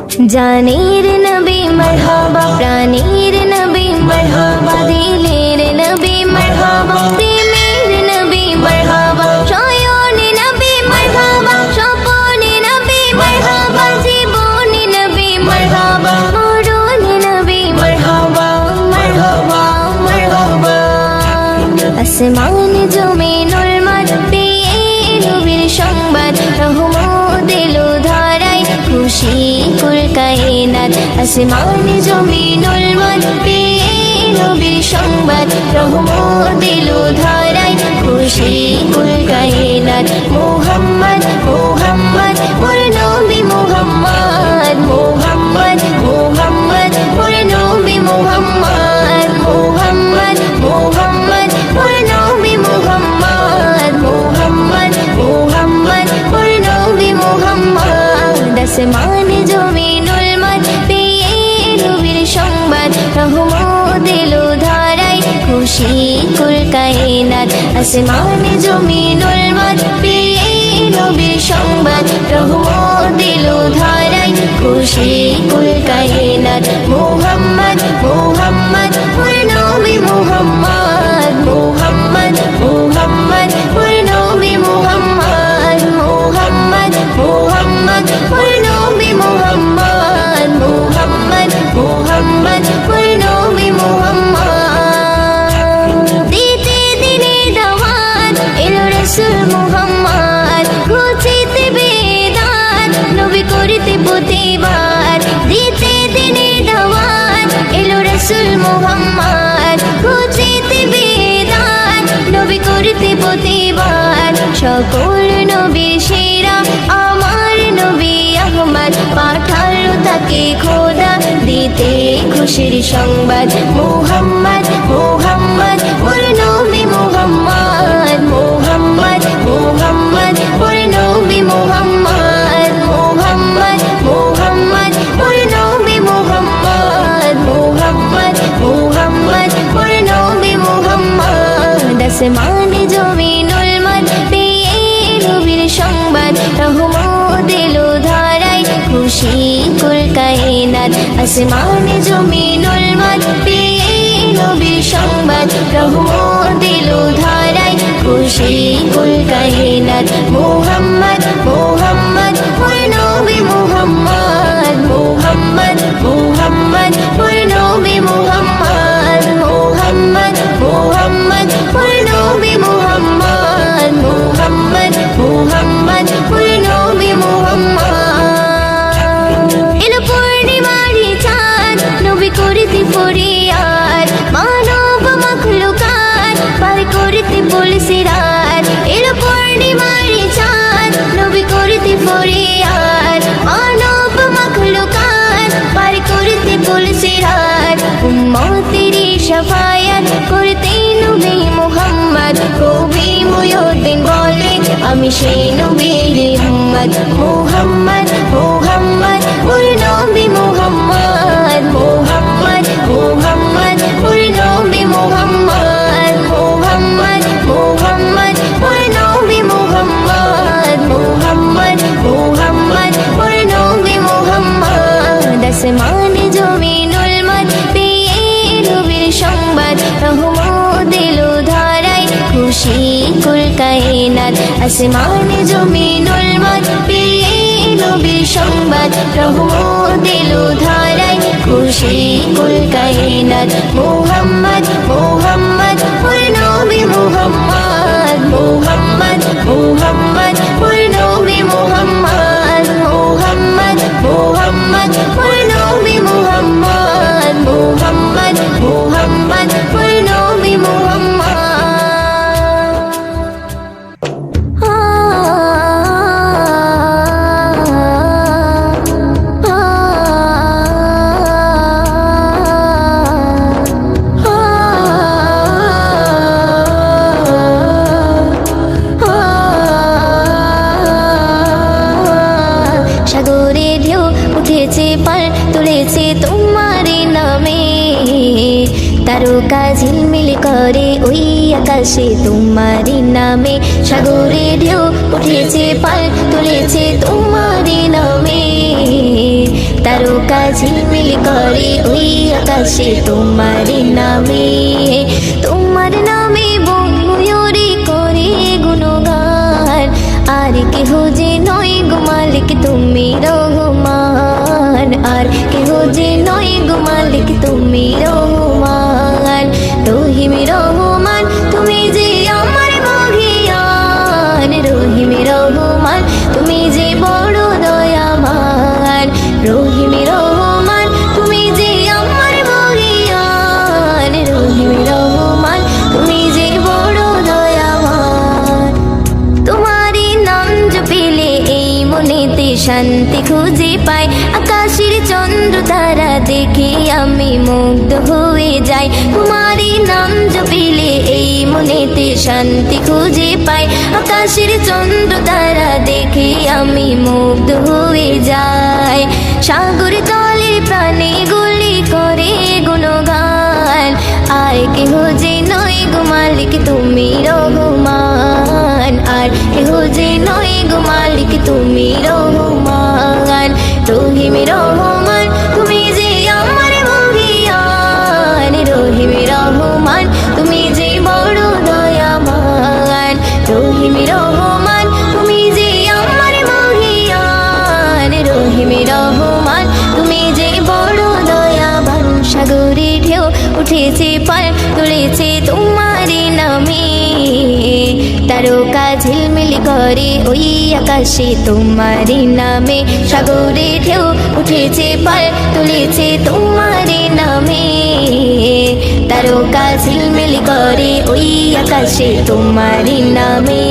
জানের নবী মারহাবা, প্রাণের নবী মারহাবা, দিলের নবী মারহাবা, প্রেমের নবী মারহাবা, শয়নে নবী মারহাবা, স্বপনে নবী মারহাবা, জীবনে নবী মারহাবা, মরণে নবী মারহাবা, মারহাবা, মারহাবা। আসমান জমিনুল মাঠ পেয়ে নবীর সংবাদ, রহমত এলো ধারায়, খুশি কুল কায়নাত। আসমান জমিনুল মাঠ পেয়ে নবীর সংবাদ, রহমত এলো ধারায়, খুশি কুল কায়নাত। মুহাম্মদ মুহাম্মদ মোর নবী মুহাম্মদ, মুহাম্মদ মুহাম্মদ মোর নবী মুহাম্মদ, মুহাম্মদ মুহাম্মদ মোর নবী মুহাম্মদ, মুহাম্মদ মুহাম্মদ মোর নবী মুহাম্মদ। আসমান জমিনুল মাঠ পেয়ে নবীর সংবাদ, রহমত এলো ধারায়, খুশি কুল কায়নাত। আসমান জমিনুল মাঠ পেয়ে নবীর সংবাদ, রহমত এলো ধারায়, খুশি কুল কায়নাত। মুহাম্মদ মুহাম্মদ মোর নবী মুহাম্মদ, মুহাম্মদ মুহাম্মদ মোর নবী মুহাম্মদ, মুহাম্মদ মুহাম্মদ মোর নবী মুহাম্মদ, মুহাম্মদ মুহাম্মদ মোর নবী মুহাম্মদ। দিতে দিনে দাওয়াত এলো রাসূল মুহাম্মদ, ঘুচিতে বেদাত নবী করিতে প্রতিবাদ। দিতে দিনে দাওয়াত এলো রাসূল মুহাম্মদ, ঘুচিতে বেদাত নবী করিতে প্রতিবাদ। সকল নবীর সেরা আমার নবী আহমদ, পাঠালো তাকে খোদা দিতে খুশির সংবাদ। মুহাম্মদ মুহাম্মদ মোর নবী মুহাম্মদ, মুহাম্মদ মুহাম্মদ মোর নবী মুহাম্মদ, মুহাম্মদ মুহাম্মদ মোর নবী মুহাম্মদ, মুহাম্মদ মুহাম্মদ মোর নবী মুহাম্মদ। আসমান জমিনুল মাঠ পেয়ে নবীর সংবাদ, রহমত এলো ধারায়, খুশি কুল কায়নাত। আসমান জমিনুল মাঠ পেয়ে নবীর সংবাদ, রহমত এলো ধারায়, খুশি কুল কায়নাত। মুহাম্মদ মুহাম্মদ মোর নবী মুহাম্মদ, মুহাম্মদ মুহাম্মদ মোর নবী মুহাম্মদ, মুহাম্মদ মুহাম্মদ মোর নবী মুহাম্মদ, মুহাম্মদ মুহাম্মদ মোর নবী মুহাম্মদ। এলো পূর্ণিমারি চাঁদ নবী করিতে ফরিয়াদ, মানব মাখলুকাত পার করিতে বলছে রাত। এলো পূর্ণিমারি চাঁদ নবী করিতে ফরিয়াদ, মানব মাখলুকাত পার করিতে বলছে রাত। উম্মতেরি শাফায়াত করতে নবী মুহাম্মদ, কবি মুয়ুদ্দিন বলে আমি সেই নবীর উম্মত। মুহাম্মদ মুহাম্মদ মোর নবী মুহাম্মদ, মুহাম্মদ মুহাম্মদ মোর নবী মুহাম্মদ, মুহাম্মদ মুহাম্মদ মোর নবী মুহাম্মদ, মুহাম্মদ মুহাম্মদ মোর নবী মুহাম্মদ। আসমান জমিনুল মাঠ পেয়ে নবীর সংবাদ, রহমত এলো ধারায়, খুশি কুল কায়নাত। আসমান জমিনুল মাঠ পেয়ে নবীর সংবাদ, রহমত এলো ধারায়, খুশি কুল কায়নাত। মুহাম্মদ মুহাম্মদ মোর নবী মুহাম্মদ, মুহাম্মদ মুহাম্মদ মোর নবী মুহাম্মদ, মুহাম্মদ মুহাম্মদ মোর নবী মুহাম্মদ, মুহাম্মদ মুহাম্মদ মোর নবী মুহাম্মদ। সাগরে ঢেউ উঠেছে পার তুলেছে তোমার নামে, তারকা ঝিলমিল করে ওই আকাশে তোমার নামে। সাগরে ঢেউ উঠেছে পার তুলেছে তোমার নামে, তারকা তারকা ঝিলমিল করে ওই আকাশে তোমারি নামে, তোমার নামে বন ময়ূরী করে গুণগান। আর কেহ যে নয় গো মালিক তুমি রহমান, আর কেহ যে নয় গো মালিক তুমি রহমান। রহিম রহমান তুমি যে আমার মহিয়ান, রহিম রহমান তুমি যে বড় দয়াবান। রহিম রহমান তুমি যে আমার মহিয়ান, রহিম রহমান তুমি যে বড় দয়াবান। তোমারই নাম জপিলে এই মনেতে শান্তি খুঁজে পাই, আকাশের চন্দ্র তারা দেখে আমি মুগ্ধ হয়ে যাই। তোমারই নাম জপিলে এই মনেতে শান্তি খুঁজে পাই, আকাশের চন্দ্র তারা দেখে আমি মুগ্ধ হয়ে যাই। সাগর তলে প্রাণে গুলি করে গুণগান, আর কেহ যে নয় গো মালিক তুমি রহমান, আর কেহ যে নয় গো মালিক তুমি রহমান। রহিম রহমান তুমি যে আমার মহিয়ান, রহিম রহমান তুমি যে বড় দয়াবান। রহিম রহমান তুমি যে আমার মহিয়ান, রহিম রহমান তুমি যে বড় দয়াবান। সাগরে ঢেউ উঠেছে পার তুলেছে তোমারি নামে, তারকা ঝিলমিল করে ওই আকাশে তোমারি নামে। সাগরে ঢেউ উঠেছে পার তুলেছে তোমারি নামে, তারকা ঝিলমিল করে ওই আকাশে তোমারি নামে।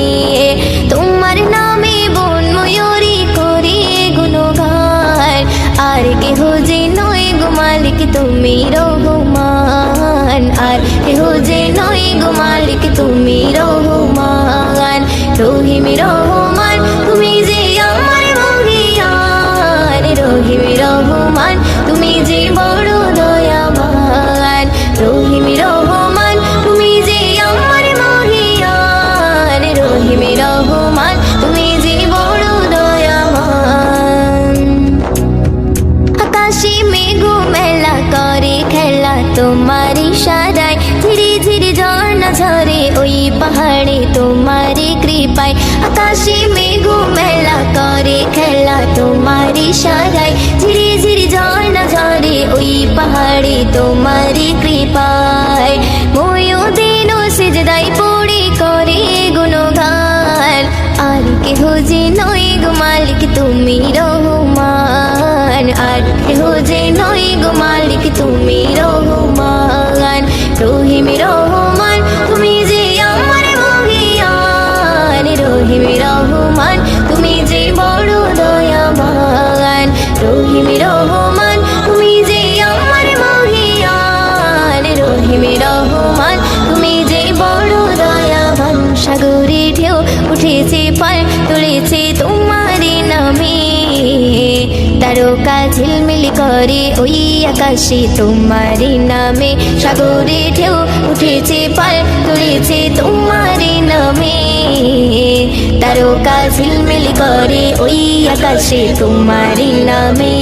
তোমার নামে বন ময়ূরী করে গুণগান, আর কেহ যে নয় গো মালিক তুমি রহমান, আর কেহ যে নয় গো মালিক তুমি রহমান। রহিম রহমান তুমি যে আমার মহিয়ান, রহিম রহমান তুমি যে বড় দয়াবান। রহিম রহমান তুমি যে আমার মহিয়ান, রহিম রহমান তুমি যে বড় দয়াবান। আকাশে মেঘ মেলা করে খেলা তোমারি সারায়, ধীরে ধীরে ঝর্ণা ঝরে ওই পাহাড়ে তোমারি কৃপায়। আকাশে মেঘ মেলা করে খেলা তোমারি সারায়, ধীরে ধীরে ঝর্ণা ঝরে ওই পাহাড়ে তোমারি কৃপায়। ময়ূদিন সিজদায় পড়ে করে গুণগান, আর কেহ যে নয় গো মালিক তুমি রহমান, আর কেহ যে নয় গো মালিক তুমি রহমান। রহিম রহমান তুমি যে আমার মহিয়ান, রহিম রহমান তুমি যে বড় দয়াবান। রহিম রহমান তুমি যে আমার মহিয়ান, রহিম রহমান তুমি যে বড় দয়াবান। সাগরে ঢেউ উঠেছে পার তুলেছে তোমারি নামে, তারকা ঝিলমিল করে ওই আকাশে তোমারি নামে। সাগরে ঢেউ উঠেছে পার তুলেছে তোমারি নামে, তারকা ঝিলমিল করে ওই আকাশে তোমারি নামে।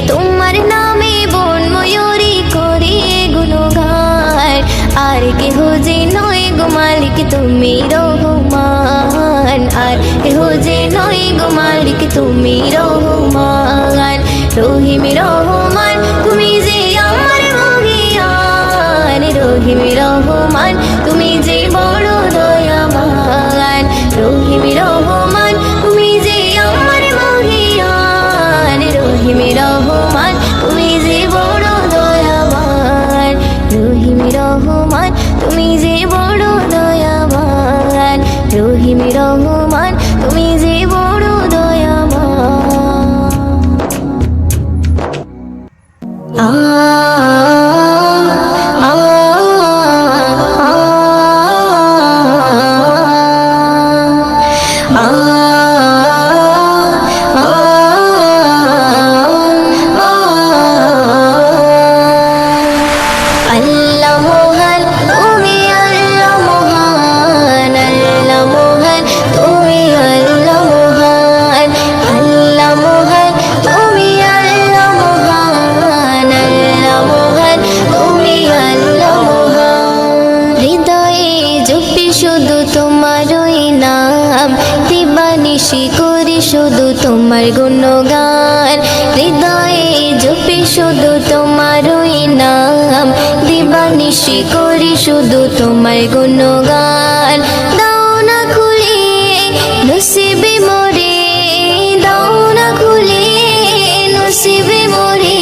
তোমার নামে বন ময়ূরী করে গুণগান, আর কেহ যে নয় গো মালিক তুমি রহমান, আর কেহ যে নয় গো মালিক তুমি রহমান। রহিম রহমান তুমি যে আমার মহিয়ান, রহিম রহমান তুমি যে বড় দয়াবান। রহিম রহমান তুমি যে আমার মহিয়ান, রহিম রহমান তুমি যে বড় দয়াবান। রহিম রহমান তুমি যে বড় দয়াবান, রহিম রহমান তুমি যে বড় শুধু তোমারই নাম, দিবানিশি করি শুধু তোমার গুণগান। দাও না খুলে নসিবে মোরে, দাও না খুলে নসিবে মোরে,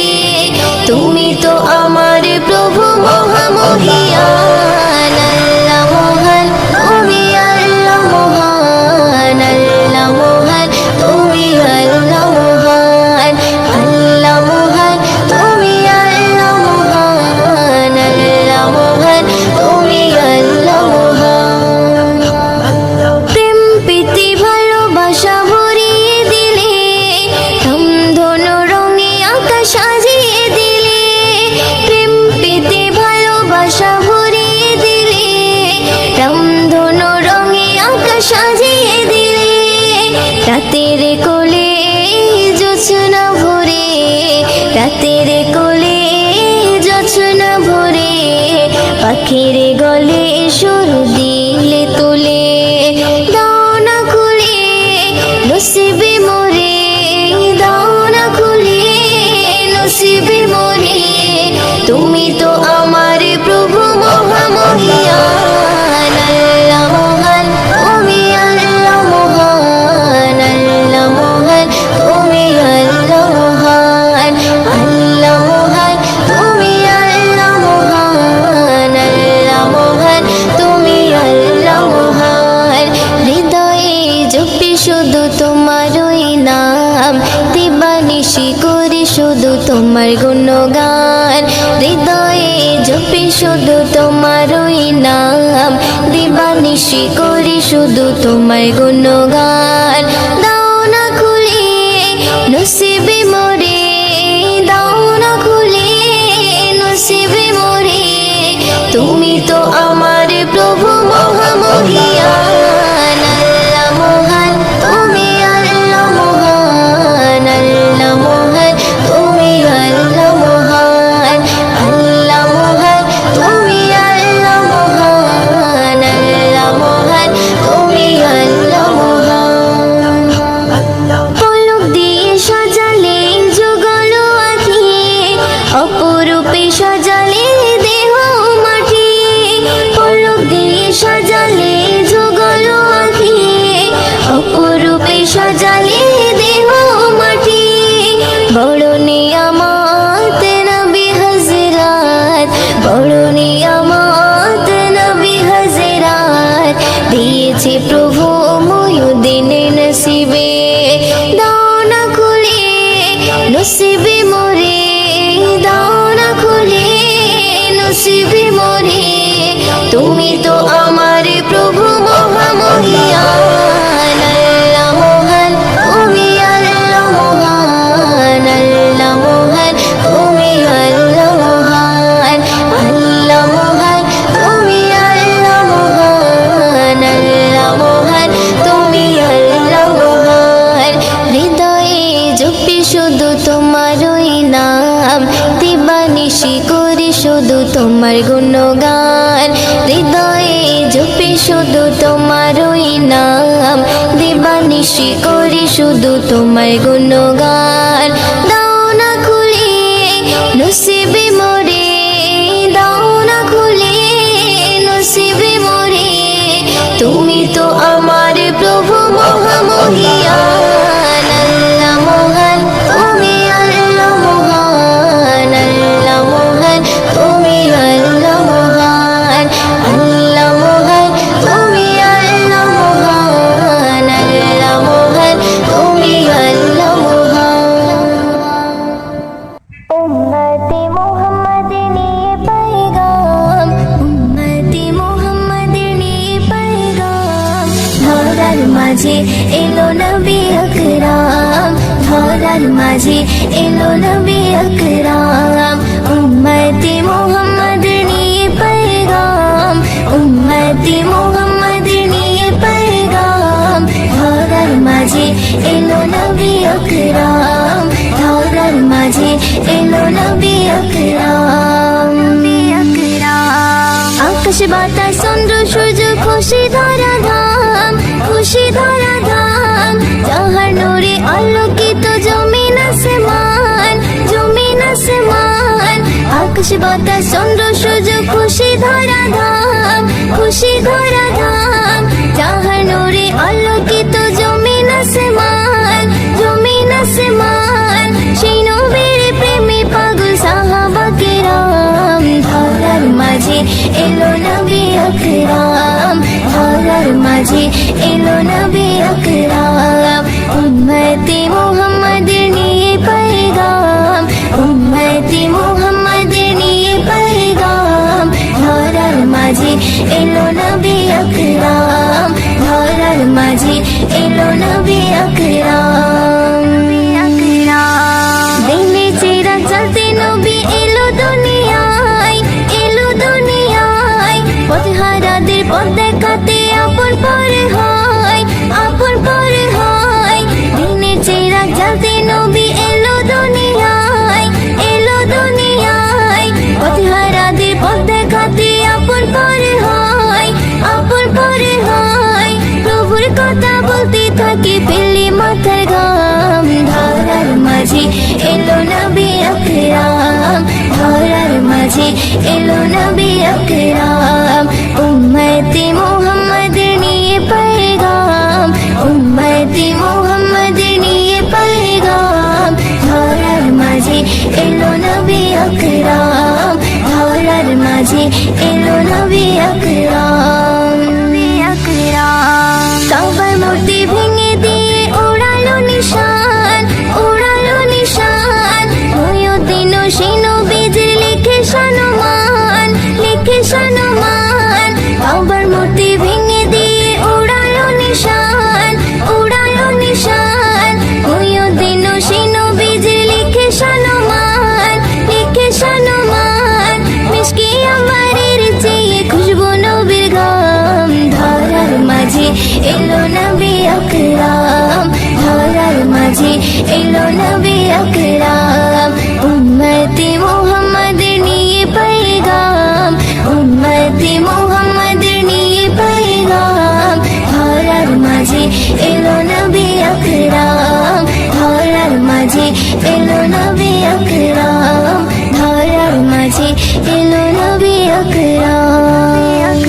তুমি তো আমার প্রভু মহামহিয়ান। আল্লাহ মহান, তুমি আল্লাহ মহান, আল্লাহ মহান, তুমি আল্লাহ মহান, আল্লাহ মহান, তুমি আল্লাহ মহান, আল্লাহ মহান, তুমি আল্লাহ মহান। প্রেম প্রীতি ভালোবাসা ভরিয়ে দিলে, রংধনু রঙে আকাশ সাজিয়ে দিলে, প্রেম প্রীতি ভালোবাসা ভরিয়ে দিলে, রংধনু রঙে আকাশ সাজিয়ে দিলে, রাতের কোলে জোছনা ভরে, রাতের কোলে জোছনা ভরে, পাখির গলে সুর দিলে তুলে, দাও না খুলে নসিবে মোরে, দাও না খুলে নসিবে মোরে, তুমি তো আমার প্রভু মহামহিয়ান। আল্লাহ মহান, তুমি আল্লাহ মহান, আল্লাহ মহান, তুমি আল্লাহ মহান, আল্লাহ মহান, তুমি আল্লাহ মহান, আল্লাহ মহান, তুমি আল্লাহ মহান। হৃদয়ে জপি শুধু তোমারই নাম, দিবানিশি করি শুধু তোমার গুণগান। হৃদয়ে জপি শুধু তোমারই নাম, দিবানিশি করি শুধু তোমার গুণগান। দাও না খুলে নসিবে মোরে, দাও না খুলে নসিবে মোরে, তুমি তো আমার প্রভু মহামহিয়ান। আল্লাহ মহান, তুমি আল্লাহ মহান, আল্লাহ মহান, তুমি আল্লাহ মহান, আল্লাহ মহান, তুমি আল্লাহ মহান, আল্লাহ মহান, তুমি আল্লাহ মহান। পলক দিয়ে সাজালে যুগল আঁখি, অপরূপে সাজালে দেহ মাটি, পলক দিয়ে সাজালে যুগল আঁখি, অপরূপে সাজালে দেহ মাটি, বড় নিয়ামত নবী হযরত, বড় নিয়ামত নবী হযরত, দিয়েছে প্রভু মুহিউদ্দিন নসিবে, দাও না খুলে নসিবে মোরে, দাও না খুলে নসিবে মোরে, তুমি তো আমার প্রভু মহামহিয়ান। আল্লাহ মহান, তুমি আল্লাহ মহান, আল্লাহ মহান, তুমি আল্লাহ মহান, আল্লাহ মহান, তুমি আল্লাহ মহান, আল্লাহ মহান, তুমি আল্লাহ মহান। হৃদয়ে জপি শুধু তোমারই নাম, দিবানিশি করি শুধু তোমার গুণগান। হৃদয়ে জপি শুধু তোমারই নাম, দিবানিশি করি শুধু তোমার গুণগান। দাও না খুলে নসিবে মোরে, দাও না খুলে নসিবে মোরে, তুমি তো আমার প্রভু মহামহিয়ান। আল্লাহ মহান, তুমি আল্লাহ মহান, আল্লাহ মহান, তুমি আল্লাহ মহান, আল্লাহ মহান, তুমি আল্লাহ মহান, আল্লাহ মহান, তুমি আল্লাহ মহান। উম্মতে মুহাম্মদ নিয়ে পায়গাম, উম্মতে মুহাম্মদ নিয়ে পায়গাম, ধরার মাঝে এলো নবী আকরাম, ধরার মাঝে এলো নবী আকরাম। উম্মতে মুহাম্মদ নিয়ে পায়গাম, উম্মতে মুহাম্মদ নিয়ে পায়গাম, ধরার মাঝে এলো নবী আকরাম, ধরার মাঝে এলো নবী আকরাম। আকাশ বাতাস চন্দ্র সূর্য খুশি ধরা ধাম, খুশি ধরা ধাম, যাহার নূরে আলোকিত জমিন আসমান, জমিন আসমান। আকাশ বাতাস চন্দ্র সূর্য খুশি ধরা ধাম, খুশি ধরা ধাম। যাহার নূরে আলোকিত জমিন আসমান, জমিন আসমান। সেই নবীর প্রেমে পাগল সাহাবা কেরাম। ধরার মাঝে এলো নবী আকরাম, ধরার মাঝে এলো নবী আকরাম। উম্মতে মুহাম্মাদের নিয়ে पैगाम, উম্মতে মুহাম্মাদের নিয়ে पैगाम। ধরার মাঝে এলো নবী আকরাম, ধরার মাঝে এলো নবী আকরাম। দিনে চিরা চলতে নবী এলো দুনিয়ায়, এলো দুনিয়ায়। পথহারাদের পথ দেখাতে আপন পর হয়, আপন পর হয়। দিনে চিরা চলতে নবী এলো দুনিয়ায়, এলো দুনিয়ায়। পথহারাদের পথ দেখাতে আপন পর হয়, আপন পর হয়। প্রভুর কথা বলতে থাকে ফেলে মাথার ঘাম। ধরার মাঝে এলো নবী আকরাম, ধরার মাঝে এলো নবী আকরাম। উম্মতে মুহাম্মাদের নিয়ে पैगाम, উম্মতে মুহাম্মাদের নিয়ে पैगाम। ধরার মাঝে এলো নবী আকরাম, ধরার মাঝে এলো নবী আকরাম। কাবার মূর্তি ভেঙে দিয়ে উড়ালো নিশান, উড়ালো নিশান। মহিউদ্দিন ও সেই নবীজির লিখে সম্মান, লিখে সম্মান। কাবার মূর্তি ভেঙে দিয়ে উড়ালো নিশান, উড়ালো নিশান। মহিউদ্দিন ও সেই নবীজির লিখে সম্মান, লিখে সম্মান। মিশকে আমারের চেয়ে খুশবু নবীর গাম। ধরার মাঝে এলো নবী আকরাম, ধরার মাঝে এলো নবী আকরাম। উম্মতে মুহাম্মাদের নিয়ে पैगाम, উম্মতে মুহাম্মাদের নিয়ে पैगाम। ধরার মাঝে এলো নবী আকরাম, ধরার মাঝে এলো নবী আকরাম। ধরার মাঝে এলো নবী আকরাম।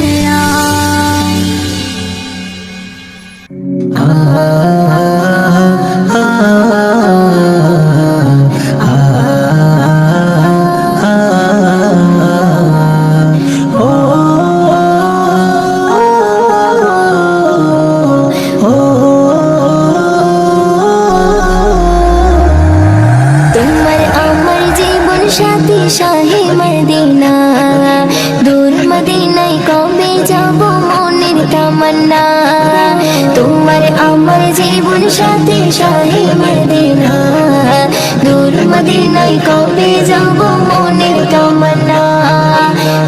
তোমার আমার জীবন সাথী শাহে মদিনা, দূর মদিনায় কবে যাব মনের তামান্না। তোমার আমার জীবন সাথী শাহে মদিনা, দূর মদিনায় কবে যাব মনের তামান্না।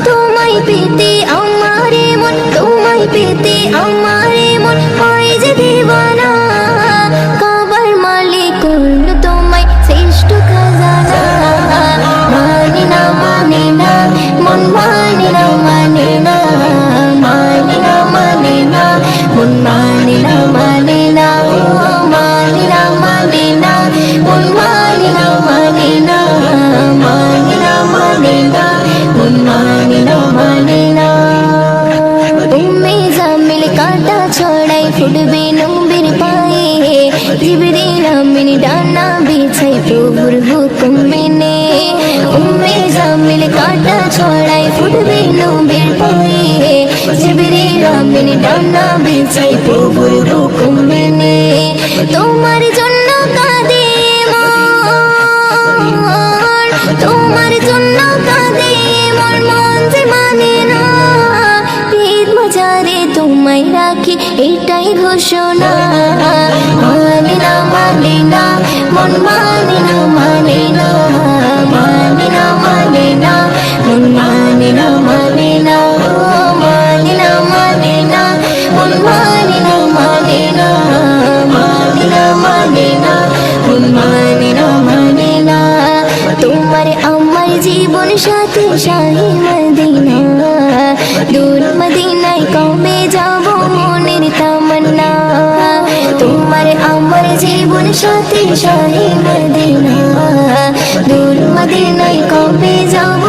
তোমায় পেতে আমারে মন, তোমায় পেতে আমারে মন হয় যে দিবানা। কাবার মালিক করল তোমায় শ্রেষ্ঠ খাজানা। মানে না মানে না মন, মানে না মানে না, মানে না মানে না মন, মানে না মানে না, মানে না মানে না মন, মানে না মানে না, মানে না মানে না মন, মানে না মানে না। উম্মে জামিল কাঁটা ছড়াই ফুটবে নবীর পায়ে। জিবরিল আমিন ডানা বিছাই প্রভুর হুকুম মেনে। উম্মে জামিল কাঁটা ছড়াই ফুটবে নবীর পায়ে। জিবরিল আমিন ডানা বিছাই প্রভুর হুকুম মেনে। তোমার জন্য কাঁদে মন, তোমার জন্য কাঁদে মন, মন যে মানে না। ঈদ বাজারে তোমায় রাখি এটাই ঘোষণা। মানে না মানে না মন, মানে না মানে না, মানে না মানে না মন, মানে না মানে না, মানে না মানে না মন, মানে না মানে না, মানে না মানে না মন, মানে না মানে না। তোমার আমার জীবন সাথী শাহে মদিনা, দূর মদিনায় কবে যাব মনের তামান্না। তোমার আমার জীবন সাথী শাহে মদিনা, দূর মদিনায় কবে যাব।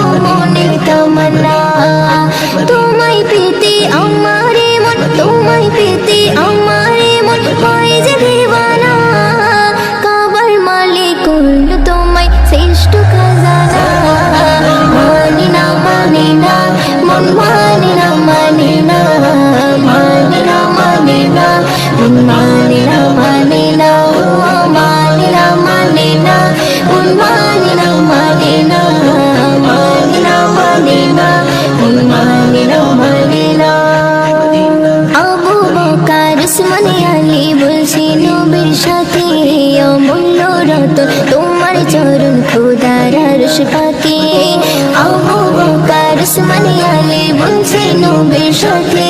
সাথে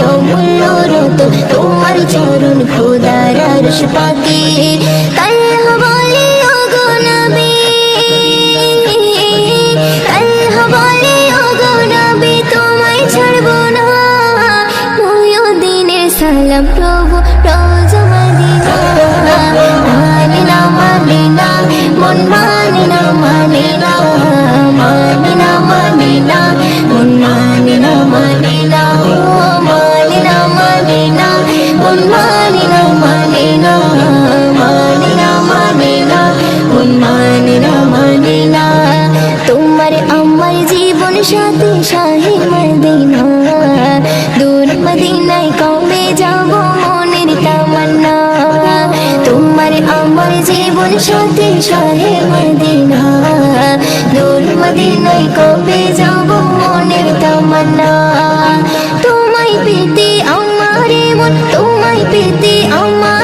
অমূল্য রতন তোমার চরণ খোদার আরশ পাকে তাই বলি ওগো নবী তাই বলি ওগো নবী তোমায় ছাড়বো না মুহিউদ্দিনের সালাম প্রভু রওজা মদিনা মানে না মানে না মন মানে না মানে না মানে না মানে না মন মানে না মানে না ও মানে না মানে না মন মানে না মানে না মানে না মানে না মন মানে না মানে না তোমার আমার জীবন সাথী শাহে মদিনা দূর মদিনায় কবে যাব মনের তামান্না তোমার আমার জীবন সাথী শাহে মদিনা দূর মদিনায় কবে যাব মনের তামান্না তোমায় পেতে আমার মন তোমায় পেতে আমার